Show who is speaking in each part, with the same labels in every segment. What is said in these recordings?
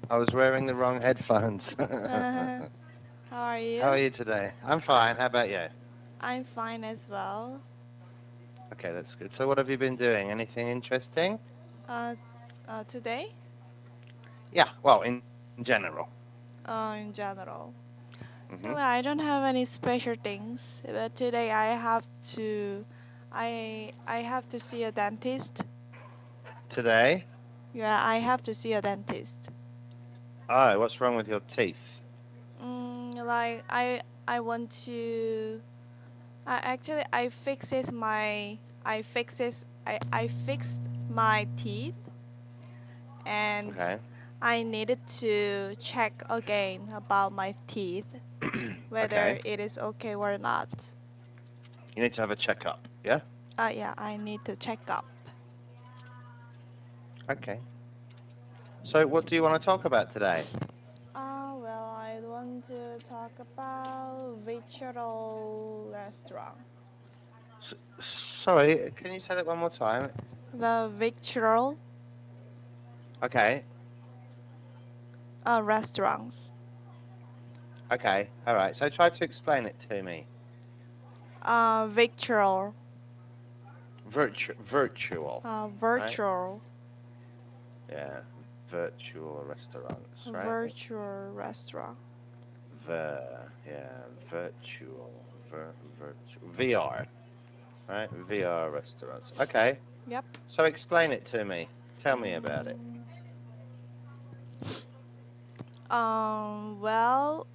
Speaker 1: I was wearing the wrong headphones.
Speaker 2: How are
Speaker 1: How are
Speaker 2: you?
Speaker 1: you today? I'm
Speaker 2: Uh,
Speaker 1: fine. How about you?
Speaker 2: I'm fine as well.
Speaker 1: Okay, that's good. So what have you been doing? Anything interesting?
Speaker 2: Uh, Today,
Speaker 1: Yeah, well, in general.
Speaker 2: in general.
Speaker 1: Hmm.
Speaker 2: Actually, I don't have any special things, but today I have to see a dentist.
Speaker 1: Today?
Speaker 2: Yeah, I have to see a dentist.
Speaker 1: Oh, what's wrong with your teeth?
Speaker 2: Like I want to. I fixes my I fixed my teeth and
Speaker 1: Okay.
Speaker 2: I needed to check again about my teeth,
Speaker 1: Okay.
Speaker 2: whether it is okay or not.
Speaker 1: You need to have a checkup, yeah?
Speaker 2: Yeah, I need to check up.
Speaker 1: Okay. So what do you want to talk about today?
Speaker 2: Well, I want to talk about virtual restaurant.
Speaker 1: S Sorry, can you say that one more time?
Speaker 2: The virtual
Speaker 1: Okay.
Speaker 2: restaurants.
Speaker 1: Okay. All right. So try to explain it to me.
Speaker 2: Virtual.
Speaker 1: Virtual, right?
Speaker 2: Virtual.
Speaker 1: Yeah. Virtual restaurants, right?
Speaker 2: Virtual restaurant.
Speaker 1: Yeah, VR, right? VR restaurants. Okay,
Speaker 2: Yep.
Speaker 1: so explain it to me. Tell me about it.
Speaker 2: Mm, well,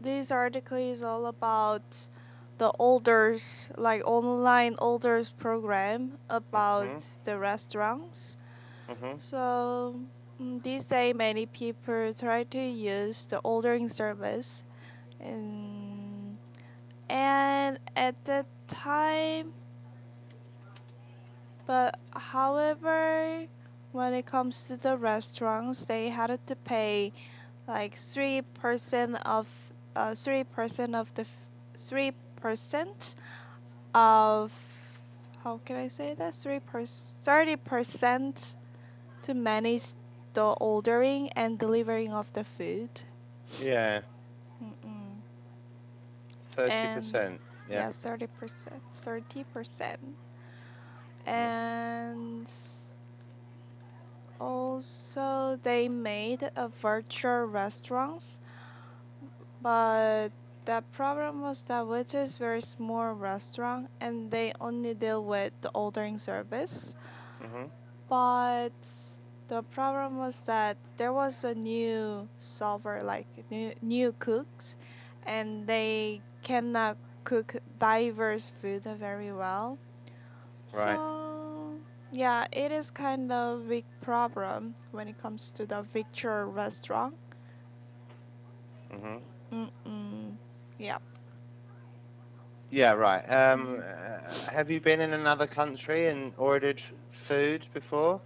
Speaker 2: this article is all about the orders, like online orders program about
Speaker 1: Mhm,
Speaker 2: the restaurants.
Speaker 1: mhm.
Speaker 2: So these days, many people try to use the ordering service, and at the time, but however, when it comes to the restaurants, they had to pay like 3% of the 3% of, how can I say that, 30% to manage the ordering and delivering of the food.
Speaker 1: Yeah,
Speaker 2: Mm-mm.
Speaker 1: thirty
Speaker 2: And
Speaker 1: percent. Yeah.
Speaker 2: yes, 30%,
Speaker 1: Mm.
Speaker 2: and also they made a virtual restaurants, but the problem was that which is very small restaurant and they only deal with the ordering service.
Speaker 1: Mhm.
Speaker 2: But the problem was that there was a new solver, like new cooks, and they cannot cook diverse food very well.
Speaker 1: Right.
Speaker 2: So yeah, it is kind of big problem when it comes to the virtual restaurant.
Speaker 1: Mhm.
Speaker 2: Mm-mm. Yeah.
Speaker 1: Yeah. Right. Have you been in another country and ordered food before?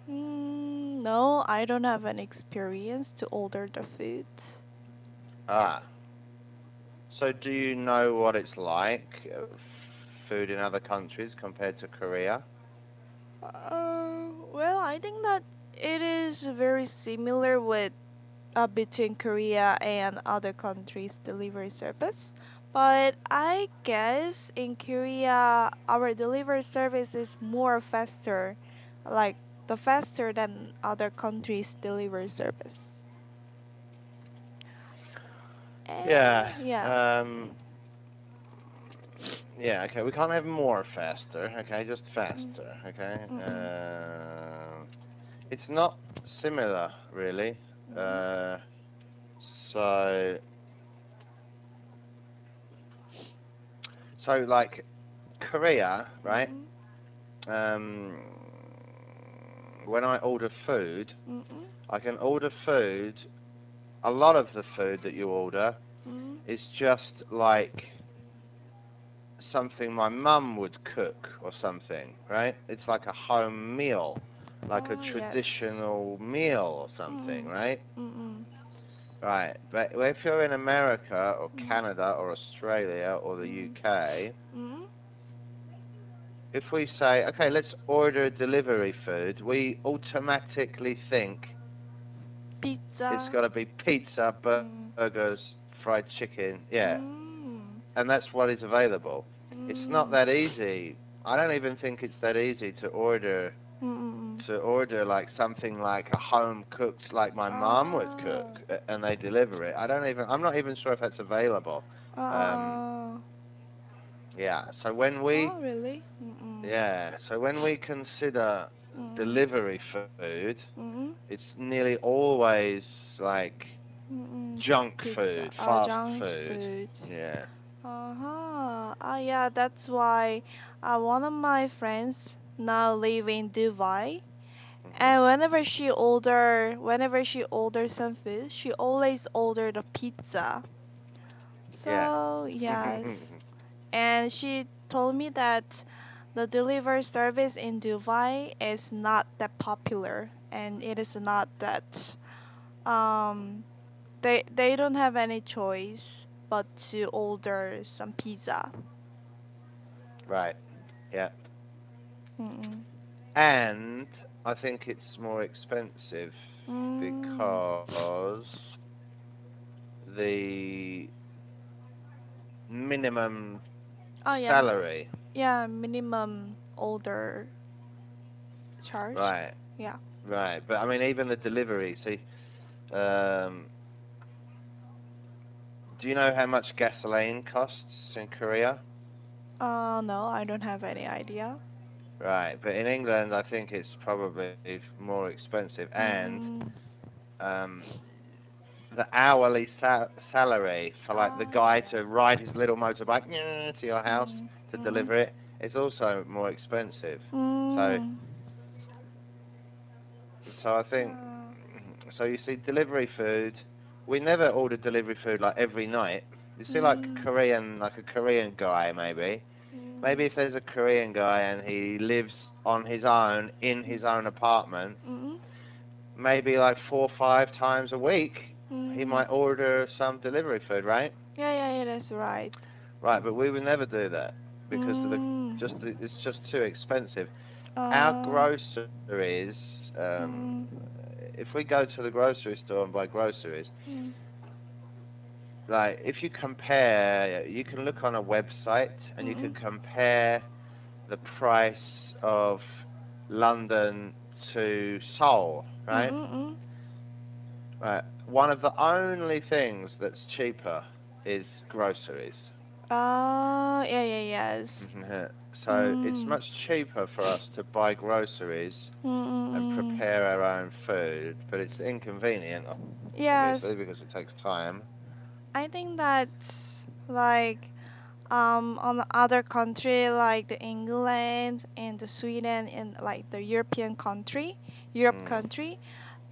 Speaker 2: No, I don't have an experience to order the food.
Speaker 1: Ah. So do you know what it's like, food in other countries compared to Korea?
Speaker 2: Well, I think that it is very similar with between Korea and other countries' delivery service. But I guess in Korea, our delivery service is more faster, like the faster than other countries' delivery service.
Speaker 1: Yeah.
Speaker 2: Yeah.
Speaker 1: Um. Yeah. Okay. We can't have more faster. Okay. Just
Speaker 2: Mm,
Speaker 1: faster. Okay.
Speaker 2: mm-mm,
Speaker 1: It's not similar really.
Speaker 2: mm-mm,
Speaker 1: Uh. So. So like Korea, right?
Speaker 2: mm-mm,
Speaker 1: Um. When I order food,
Speaker 2: mm-mm,
Speaker 1: I can order food. A lot of the food that you order
Speaker 2: mm-mm.
Speaker 1: is just like something my mum would cook or something, right? It's like a home meal, like a
Speaker 2: Oh, yes.
Speaker 1: traditional meal or something,
Speaker 2: Mm-mm,
Speaker 1: right?
Speaker 2: mm-mm,
Speaker 1: Right. But if you're in America or
Speaker 2: mm-mm,
Speaker 1: Canada or Australia or the
Speaker 2: mm-mm,
Speaker 1: UK,
Speaker 2: mm-mm.
Speaker 1: if we say, okay, let's order delivery food, we automatically think It's
Speaker 2: Pizza.
Speaker 1: got to be pizza,
Speaker 2: Mm.
Speaker 1: burgers, fried chicken. Yeah,
Speaker 2: Mm.
Speaker 1: and that's what is available. It's not
Speaker 2: Mm.
Speaker 1: that easy. I don't even think it's that easy
Speaker 2: Mm. Mm.
Speaker 1: to order like something like a home cooked like my mom would cook,
Speaker 2: Oh.
Speaker 1: and they deliver it. I'm not even sure if that's available. Um,
Speaker 2: Oh.
Speaker 1: yeah. So when we
Speaker 2: Oh, really? Mm.
Speaker 1: yeah, so when we consider
Speaker 2: Mm.
Speaker 1: delivery food,
Speaker 2: Mm.
Speaker 1: it's nearly always like
Speaker 2: Mm.
Speaker 1: junk
Speaker 2: Pizza.
Speaker 1: food,
Speaker 2: Oh,
Speaker 1: fast
Speaker 2: junk
Speaker 1: food.
Speaker 2: food.
Speaker 1: Yeah.
Speaker 2: Uh-huh. Yeah, that's why one of my friends now live in Dubai.
Speaker 1: Mhm.
Speaker 2: And whenever she orders some food, she always order the pizza.
Speaker 1: Yeah.
Speaker 2: So yes, and she told me that the delivery service in Dubai is not that popular, and it is not that um they don't have any choice but to order some pizza.
Speaker 1: Right. Yeah.
Speaker 2: Mm-mm.
Speaker 1: And I think it's more expensive
Speaker 2: Mm.
Speaker 1: because the minimum
Speaker 2: Oh yeah,
Speaker 1: salary.
Speaker 2: yeah, minimum order charge.
Speaker 1: Right.
Speaker 2: Yeah.
Speaker 1: Right. But I mean, even the delivery. See, um, do you know how much gasoline costs in Korea?
Speaker 2: No, I don't have any idea.
Speaker 1: Right. But in England, I think it's probably more expensive. And
Speaker 2: Mm-mm.
Speaker 1: um, the hourly salary for like the
Speaker 2: Ah.
Speaker 1: guy to ride his little motorbike to your house
Speaker 2: Mm.
Speaker 1: to
Speaker 2: Mm-mm.
Speaker 1: deliver it is also more expensive. So,
Speaker 2: Mm.
Speaker 1: so I think,
Speaker 2: Ah.
Speaker 1: so you see, delivery food. We never order delivery food like every night. You see,
Speaker 2: Mm.
Speaker 1: like a Korean guy, maybe.
Speaker 2: Mm.
Speaker 1: Maybe if there's a Korean guy and he lives on his own in his own apartment,
Speaker 2: Mm.
Speaker 1: maybe like 4 or 5 times a week, he
Speaker 2: Mm.
Speaker 1: might order some delivery food, right?
Speaker 2: Yeah, yeah, yeah, that's right.
Speaker 1: Right, but we would never do that because
Speaker 2: Mm.
Speaker 1: it's just too expensive. Our
Speaker 2: Uh.
Speaker 1: groceries, um,
Speaker 2: Mm.
Speaker 1: if we go to the grocery store and buy groceries,
Speaker 2: Mm.
Speaker 1: like if you compare, you can look on a website and you can
Speaker 2: Mm.
Speaker 1: compare the price of London to Seoul,
Speaker 2: Mm.
Speaker 1: right?
Speaker 2: Mm.
Speaker 1: Right. One of the only things that's cheaper is groceries.
Speaker 2: Yeah, yeah, yes.
Speaker 1: Mhm. So it's
Speaker 2: Mm.
Speaker 1: much cheaper for us to buy groceries
Speaker 2: Mm.
Speaker 1: and
Speaker 2: Mm.
Speaker 1: prepare our own food, but it's inconvenient, obviously,
Speaker 2: Yes,
Speaker 1: because it takes time.
Speaker 2: I think that's like on the other country like the England and the Sweden and like the European country, Europe
Speaker 1: Mm,
Speaker 2: country,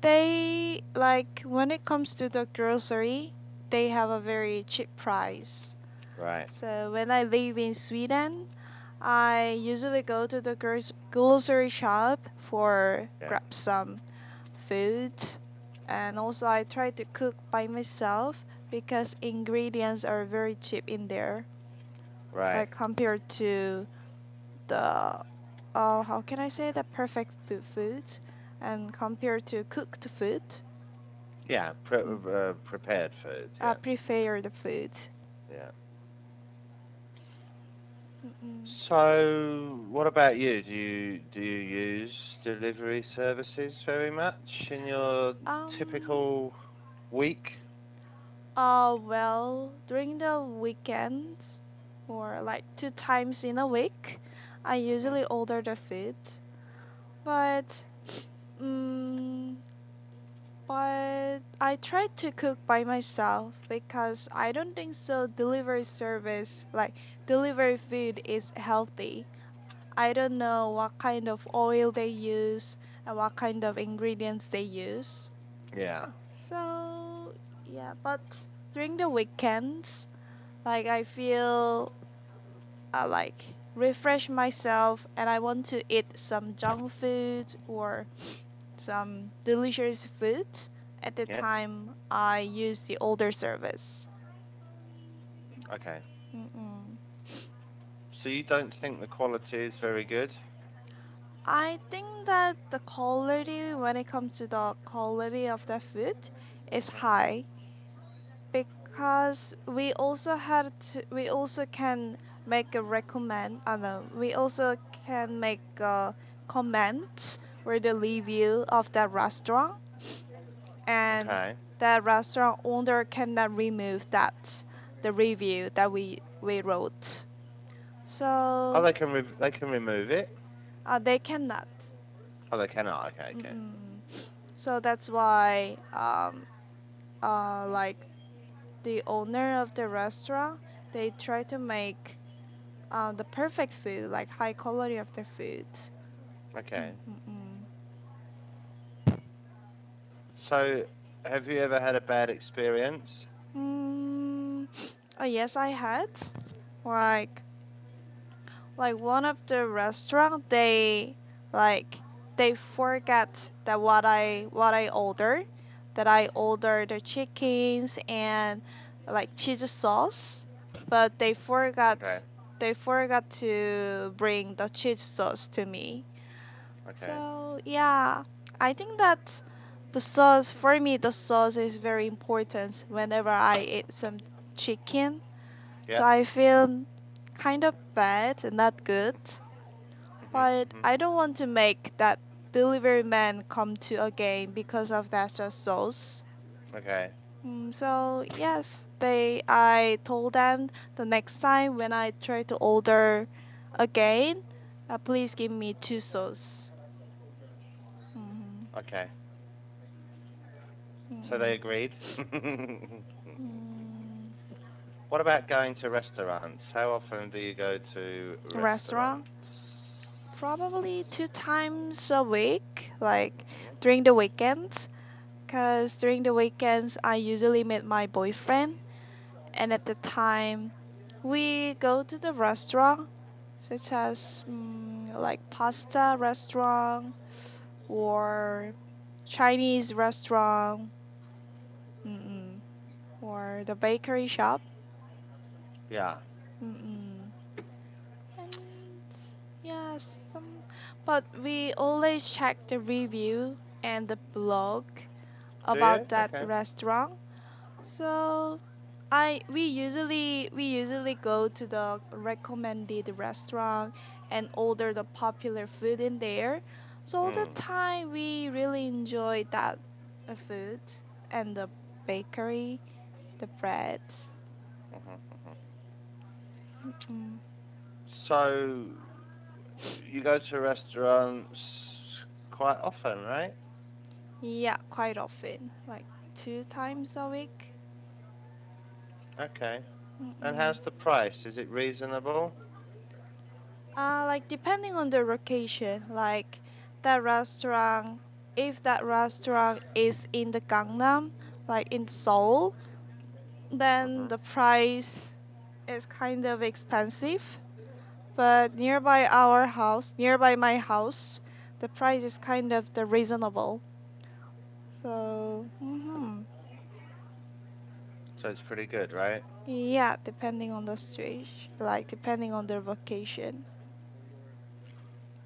Speaker 2: they like when it comes to the grocery, they have a very cheap price.
Speaker 1: right.
Speaker 2: So when I live in Sweden, I usually go to the grocery shop for
Speaker 1: Yeah.
Speaker 2: grab some food, and also I try to cook by myself because ingredients are very cheap in there,
Speaker 1: Right.
Speaker 2: like compared to the how can I say the perfect food, and compared to cooked food,
Speaker 1: Yeah.
Speaker 2: mm,
Speaker 1: Prepared food.
Speaker 2: I
Speaker 1: Yeah.
Speaker 2: prefer the food.
Speaker 1: Yeah.
Speaker 2: Mm-mm.
Speaker 1: So, what about you? Do you use delivery services very much in your
Speaker 2: Um.
Speaker 1: typical week?
Speaker 2: Well, during the weekends, or like 2 times in a week, I
Speaker 1: Hmm.
Speaker 2: usually order the food. But, mm, but I try to cook by myself because I don't think so. Delivery service, like delivery food, is healthy. I don't know what kind of oil they use and what kind of ingredients they use.
Speaker 1: Yeah.
Speaker 2: So, yeah, but during the weekends, like I feel like refresh myself and I want to eat some junk food or some delicious food. At the
Speaker 1: Yeah.
Speaker 2: time, I use the older service.
Speaker 1: Okay.
Speaker 2: Mm-mm.
Speaker 1: So you don't think the quality is very good?
Speaker 2: I think that the quality, when it comes to the quality of the food, is
Speaker 1: Hmm.
Speaker 2: high because we also can make a recommend. I know we also can make comments or the review of that restaurant, and
Speaker 1: Okay.
Speaker 2: that restaurant owner cannot remove that the review that we wrote.
Speaker 1: Oh,
Speaker 2: So
Speaker 1: they can remove it.
Speaker 2: they cannot.
Speaker 1: Oh, they cannot. Okay, okay.
Speaker 2: Mm-mm. So that's why like the owner of the restaurant, they try to make the perfect food, like high quality of the food.
Speaker 1: Okay.
Speaker 2: Mm-mm.
Speaker 1: So, have you ever had a bad experience?
Speaker 2: Mm, oh yes, I had like one of the restaurant like they forgot that what I ordered, that I ordered the chickens and like cheese sauce, but
Speaker 1: Okay.
Speaker 2: they forgot to bring the cheese sauce to me.
Speaker 1: Okay.
Speaker 2: So yeah, I think that the sauce, for me, the sauce is very important whenever I eat some chicken. So
Speaker 1: Yep.
Speaker 2: I feel kind of bad and not good,
Speaker 1: Mhm.
Speaker 2: but
Speaker 1: Mhm.
Speaker 2: I don't want to make that delivery man come to again because of that just sauce.
Speaker 1: Okay.
Speaker 2: So yes, I told them the next time when I try to order again, please give me two sauce. Mm-hmm.
Speaker 1: Okay. So they
Speaker 2: Mm-mm.
Speaker 1: agreed.
Speaker 2: Mm.
Speaker 1: What about going to restaurants? How often do you go to restaurants?
Speaker 2: Restaurant? Probably two times a week, like
Speaker 1: Mhm.
Speaker 2: during the weekends. Because during the weekends, I usually meet my boyfriend, and at the time, we go to the restaurant, such as like pasta restaurant or Chinese restaurant, mm-mm, or the bakery shop.
Speaker 1: Yeah.
Speaker 2: Mm-mm. And yes, but we always check the review and the blog
Speaker 1: Do you?
Speaker 2: about that
Speaker 1: Okay.
Speaker 2: restaurant. So we usually go to the recommended restaurant and order the popular food in there. So all the
Speaker 1: Mm.
Speaker 2: time we really enjoy that food and the bakery, the bread.
Speaker 1: Mhm. Mhm.
Speaker 2: Mm-mm.
Speaker 1: So you go to restaurants quite often, right?
Speaker 2: Yeah, quite often, like two times a week.
Speaker 1: Okay. And
Speaker 2: Mm-mm.
Speaker 1: how's the price? Is it reasonable?
Speaker 2: Like depending on the location, like that restaurant, if that restaurant is in the Gangnam, like in Seoul, then
Speaker 1: Mhm.
Speaker 2: the price is kind of expensive. But nearby my house, the price is kind of the reasonable. So,
Speaker 1: So it's pretty good, right?
Speaker 2: yeah, depending on the situation, like depending on the location.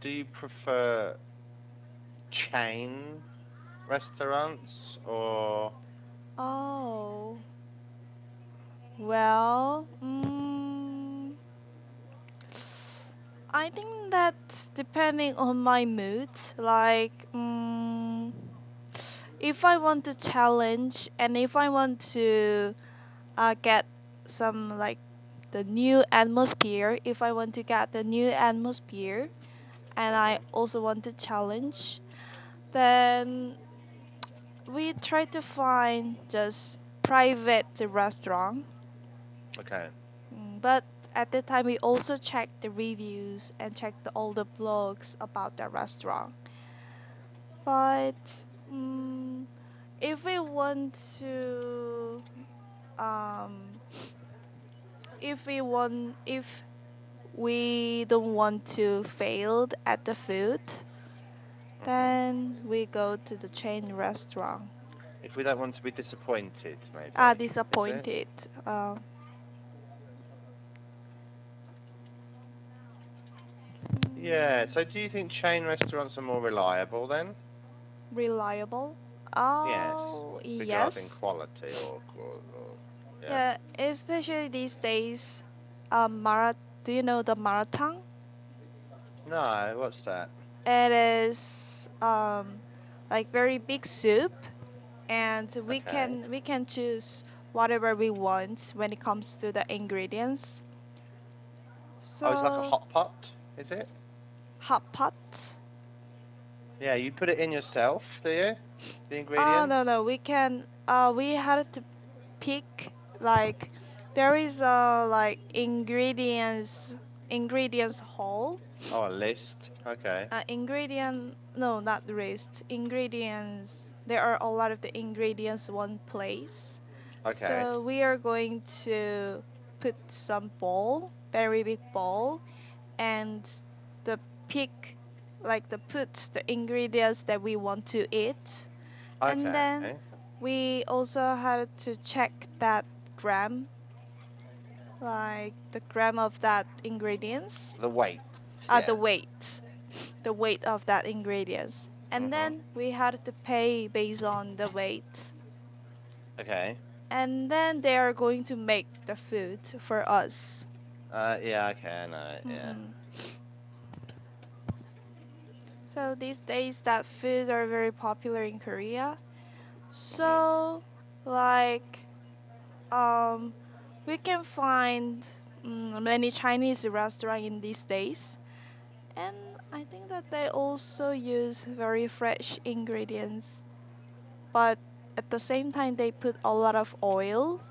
Speaker 1: Do you prefer chain restaurants or
Speaker 2: Oh, well, I think that's depending on my mood. Like, if I want to challenge and if I want to get some like the new atmosphere, if I want to get the new atmosphere and I
Speaker 1: Mhm.
Speaker 2: also want to challenge, then we try to find just private restaurant.
Speaker 1: Okay.
Speaker 2: But at the time, we also check the reviews and check all the blogs about the restaurant. But mm, if we want to, um, if we don't want to fail at the food,
Speaker 1: Mhm.
Speaker 2: then we go to the chain restaurant.
Speaker 1: If we don't want to be disappointed, maybe. Is it?
Speaker 2: Disappointed.
Speaker 1: Yeah. So do you think chain restaurants are more reliable then?
Speaker 2: Reliable.
Speaker 1: Yes.
Speaker 2: Oh,
Speaker 1: Regarding
Speaker 2: yes.
Speaker 1: quality or yeah.
Speaker 2: Yeah, especially these days. Mara, do you know the maratang?
Speaker 1: No, what's that?
Speaker 2: It is like very big soup, and
Speaker 1: Okay.
Speaker 2: we can choose whatever we want when it comes to the ingredients.
Speaker 1: Oh, it's like a
Speaker 2: So
Speaker 1: hot pot, is it?
Speaker 2: hot pot.
Speaker 1: Yeah, you put it in yourself, do you? The
Speaker 2: Oh
Speaker 1: ingredients?
Speaker 2: no no, we can. We had to pick like there is a like ingredients hall.
Speaker 1: Oh, a list. Okay.
Speaker 2: Ingredient no not the rest ingredients. There are a lot of the ingredients one place.
Speaker 1: Okay.
Speaker 2: So we are going to put some bowl, very big bowl, and the pick like the put the ingredients that we want to eat, and then
Speaker 1: Okay.
Speaker 2: we also had to check that gram, like the gram of that ingredients,
Speaker 1: The weight.
Speaker 2: the
Speaker 1: Yeah.
Speaker 2: weight, the weight of that ingredients, and
Speaker 1: Mhm.
Speaker 2: then we had to pay based on the weight,
Speaker 1: Okay.
Speaker 2: and then they are going to make the food for us.
Speaker 1: Yeah, okay, I know. Yeah.
Speaker 2: Mm-mm. So these days that foods are very popular in Korea.
Speaker 1: Mhm.
Speaker 2: So like um we can find many Chinese restaurants in these days, and I think that they also use very fresh ingredients, but at the same time they put a lot of oil.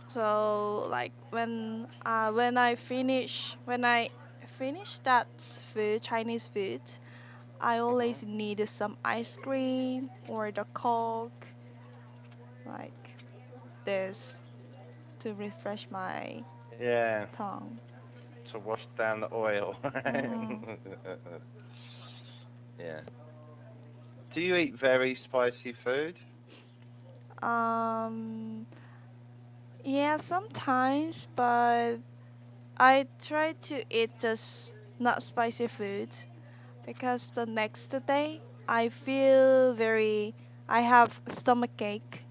Speaker 2: So like when I finish that food, Chinese food, I
Speaker 1: Mhm.
Speaker 2: always need some ice cream or the Coke like this to refresh my
Speaker 1: Yeah.
Speaker 2: tongue.
Speaker 1: To wash down the oil.
Speaker 2: Mm-mm.
Speaker 1: Yeah. Do you eat very spicy food?
Speaker 2: Um, yeah, sometimes, but I try to eat just not spicy food because the next day I feel very, I have stomach ache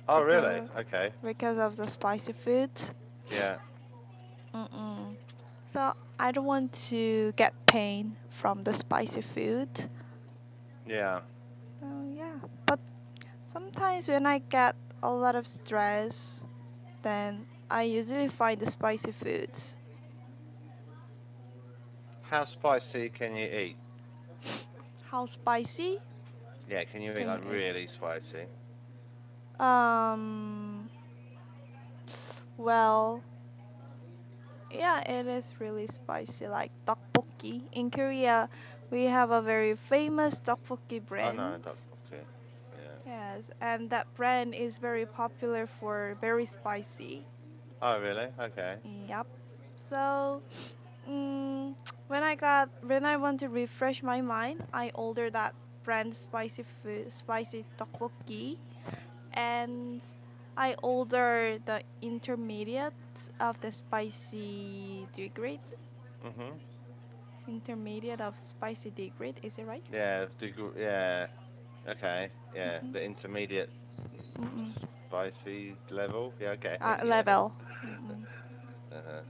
Speaker 1: Oh, really?
Speaker 2: because
Speaker 1: Okay.
Speaker 2: of the spicy food.
Speaker 1: Yeah.
Speaker 2: Mm-mm. So I don't want to get pain from the spicy food.
Speaker 1: Yeah.
Speaker 2: So yeah, but sometimes when I get a lot of stress, then I usually find the spicy foods.
Speaker 1: How spicy can you eat?
Speaker 2: How spicy
Speaker 1: Yeah, can you eat
Speaker 2: can
Speaker 1: like
Speaker 2: you eat?
Speaker 1: really spicy?
Speaker 2: Um, well, yeah, it is really spicy, like tteokbokki. In Korea, we have a very famous tteokbokki
Speaker 1: Oh no,
Speaker 2: brand.
Speaker 1: tteokbokki. Yeah.
Speaker 2: Yes, and that brand is very popular for very spicy.
Speaker 1: Oh really? Okay.
Speaker 2: Yep. So, mm, when I want to refresh my mind, I order that brand spicy food, spicy tteokbokki, and I order the intermediate of the spicy degrade.
Speaker 1: Mhm.
Speaker 2: Intermediate of spicy degrade, is it right?
Speaker 1: Yeah. Yeah. Okay. Yeah.
Speaker 2: Mm-mm,
Speaker 1: The intermediate
Speaker 2: mm-mm.
Speaker 1: spicy level. Yeah. Okay. Yeah.
Speaker 2: Level. Mm-mm.
Speaker 1: Uh-huh.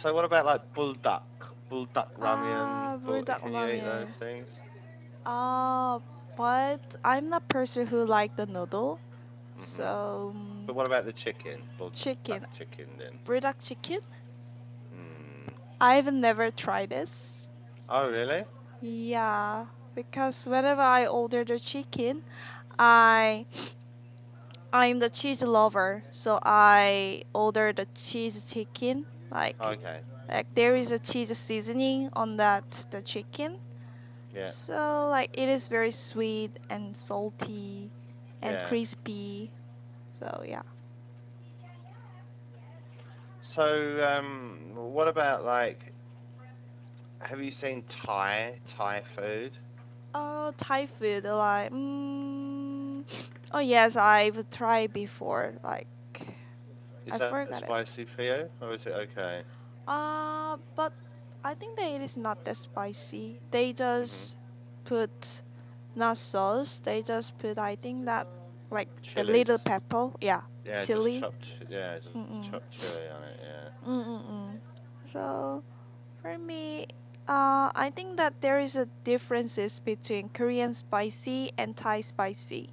Speaker 1: So what about like buldak? Buldak ramyun?
Speaker 2: Bulldog
Speaker 1: Can you eat those
Speaker 2: ramen.
Speaker 1: things?
Speaker 2: Uh, but I'm not person who like the noodle,
Speaker 1: Mhm.
Speaker 2: so
Speaker 1: But what about the chicken? Buldak
Speaker 2: chicken,
Speaker 1: chicken then?
Speaker 2: bulldog chicken.
Speaker 1: Hmm.
Speaker 2: I've never tried this.
Speaker 1: Oh really?
Speaker 2: Yeah, because whenever I order the chicken, I I'm the cheese lover, so I order the cheese chicken.
Speaker 1: Okay.
Speaker 2: Like there is a cheese seasoning on that the chicken,
Speaker 1: Yeah.
Speaker 2: so like it is very sweet and salty and
Speaker 1: Yeah.
Speaker 2: crispy. So yeah.
Speaker 1: So what about like? Have you seen Thai food?
Speaker 2: Oh, Thai food, like oh yes, I've tried before. Like
Speaker 1: Is
Speaker 2: I
Speaker 1: that
Speaker 2: forgot it.
Speaker 1: spicy for you, or is it okay?
Speaker 2: But I think that it is not that spicy. They
Speaker 1: Mhm.
Speaker 2: just put not sauce. They just put, I think that, like the
Speaker 1: Chilies.
Speaker 2: little pepper. Yeah,
Speaker 1: Yeah, just
Speaker 2: chili.
Speaker 1: chopped. Yeah, just
Speaker 2: Mm-mm.
Speaker 1: chopped chili on it. Yeah.
Speaker 2: Mm-mm. So for me, I think that there is a differences between Korean spicy and Thai spicy.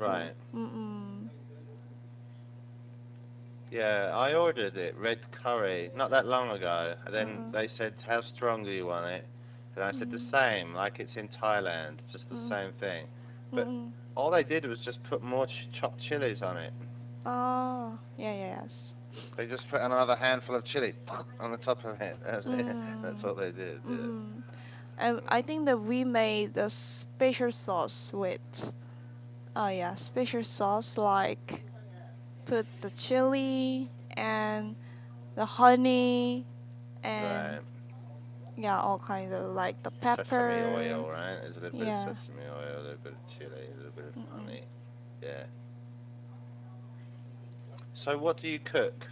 Speaker 2: Oh,
Speaker 1: Right.
Speaker 2: mm-mm.
Speaker 1: Yeah, I ordered it, red curry, not that long ago. And then
Speaker 2: Mm-mm.
Speaker 1: they said, "How strong do you want it?" And I said, "The
Speaker 2: Mm-mm.
Speaker 1: same, like it's in Thailand, just the
Speaker 2: Mm-mm.
Speaker 1: same thing." But
Speaker 2: Mm-mm.
Speaker 1: all they did was just put more chopped chilies on it.
Speaker 2: Oh, yeah, yes.
Speaker 1: They just put another handful of chili on the top of it. That's it. That's
Speaker 2: Mm.
Speaker 1: what they did. Yeah.
Speaker 2: Mm. And I think that we made a special sauce with, oh yeah, special sauce like put the chili and the honey and
Speaker 1: Right.
Speaker 2: yeah, all kinds of like the
Speaker 1: Sesame
Speaker 2: pepper.
Speaker 1: oil, right? There's a little bit of
Speaker 2: Yeah.
Speaker 1: sesame oil, a little bit of chili, a little bit of
Speaker 2: Mm-mm.
Speaker 1: honey. Yeah. So what do you cook?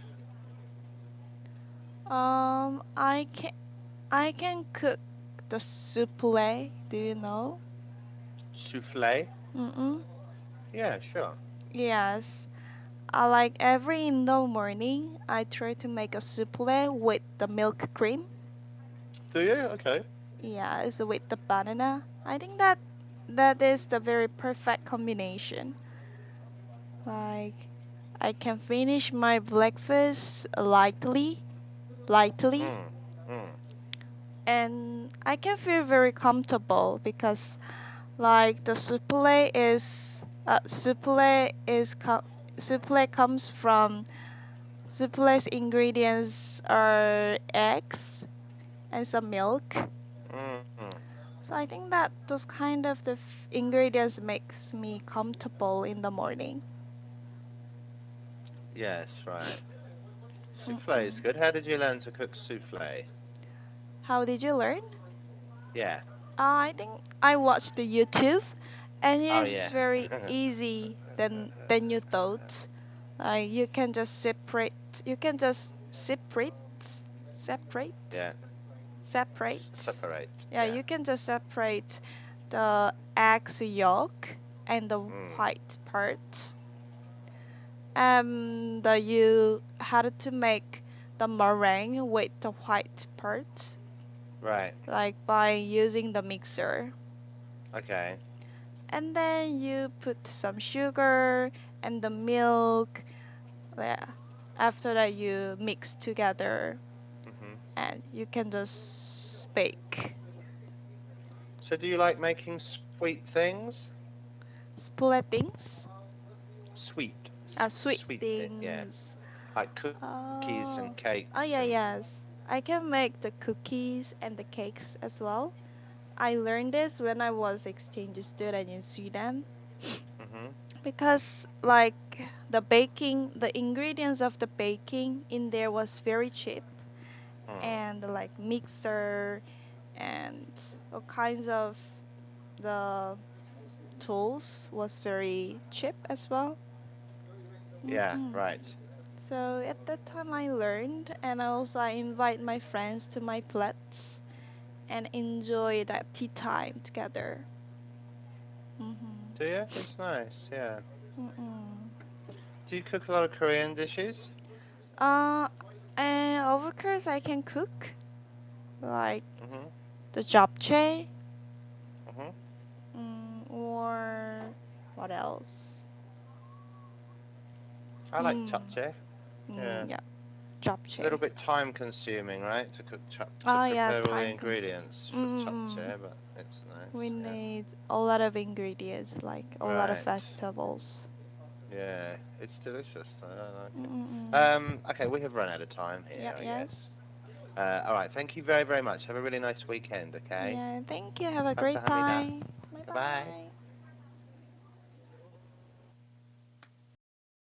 Speaker 2: I can cook the souffle. Do you know?
Speaker 1: Souffle?
Speaker 2: Mm-mm.
Speaker 1: Yeah, sure.
Speaker 2: Yes. I like every in the morning. I try to make a souffle with the milk cream.
Speaker 1: Do you? Okay.
Speaker 2: Yes, with the banana. I think that that is the very perfect combination. Like I can finish my breakfast lightly,
Speaker 1: Mm. Mm.
Speaker 2: and I can feel very comfortable because like the souffle comes from souffle's ingredients are eggs and some milk.
Speaker 1: Mm. Mm.
Speaker 2: So I think that those kind of the ingredients makes me comfortable in the morning.
Speaker 1: Yes, right. Souffle is
Speaker 2: Mm-mm.
Speaker 1: good. How did you learn to cook souffle?
Speaker 2: How did you learn?
Speaker 1: Yeah.
Speaker 2: I think I watched the YouTube, and it
Speaker 1: Oh
Speaker 2: is
Speaker 1: yeah.
Speaker 2: very easy than you thought. Like you can just separate. You can just separate,
Speaker 1: Yeah.
Speaker 2: separate.
Speaker 1: Separate.
Speaker 2: Yeah,
Speaker 1: Yeah.
Speaker 2: you can just separate the eggs yolk and the
Speaker 1: Mm.
Speaker 2: white part. You had to make the meringue with the white part,
Speaker 1: Right.
Speaker 2: like by using the mixer.
Speaker 1: Okay.
Speaker 2: And then you put some sugar and the milk. Yeah. After that, you mix together
Speaker 1: Mhm.
Speaker 2: and you can just bake.
Speaker 1: So do you like making sweet things?
Speaker 2: Split things,
Speaker 1: Sweet.
Speaker 2: sweet
Speaker 1: Sweet thing. Yeah.
Speaker 2: things.
Speaker 1: Like cookies and
Speaker 2: Oh
Speaker 1: cakes
Speaker 2: yeah,
Speaker 1: and.
Speaker 2: yes. I can make the cookies and the cakes as well. I learned this when I was exchange student in Sweden
Speaker 1: Mhm.
Speaker 2: because like the ingredients of the baking in there was very cheap
Speaker 1: Mm.
Speaker 2: and like mixer and all kinds of the tools was very cheap as well.
Speaker 1: Yeah.
Speaker 2: Mm-mm.
Speaker 1: Right.
Speaker 2: So at that time I learned and also I invite my friends to my flats and enjoy that tea time together. Mm-hmm.
Speaker 1: Do you? That's nice. Yeah.
Speaker 2: Mm-mm.
Speaker 1: Do you cook a lot of Korean dishes?
Speaker 2: Uh, and of course I can cook like
Speaker 1: Mhm.
Speaker 2: the japchae,
Speaker 1: Mhm.
Speaker 2: or what else?
Speaker 1: I like
Speaker 2: Mm,
Speaker 1: japchae. Yeah.
Speaker 2: yeah,
Speaker 1: It's a little
Speaker 2: japchae.
Speaker 1: bit time consuming, right, to cook to
Speaker 2: Oh yeah,
Speaker 1: prepare all the
Speaker 2: time consuming.
Speaker 1: ingredients for
Speaker 2: Mm,
Speaker 1: japchae, but it's
Speaker 2: we
Speaker 1: nice. Yeah.
Speaker 2: need a lot of ingredients, like a lot of
Speaker 1: Right.
Speaker 2: vegetables.
Speaker 1: Yeah. It's delicious. I like it.
Speaker 2: Mm.
Speaker 1: Okay, we have run out of time here,
Speaker 2: Yeah,
Speaker 1: I guess.
Speaker 2: yes.
Speaker 1: All right. Thank you very, very much. Have a really nice weekend. Okay.
Speaker 2: Yeah, thank you. Have a great
Speaker 1: 감사합니다.
Speaker 2: time. Bye
Speaker 1: Bye bye.
Speaker 2: bye.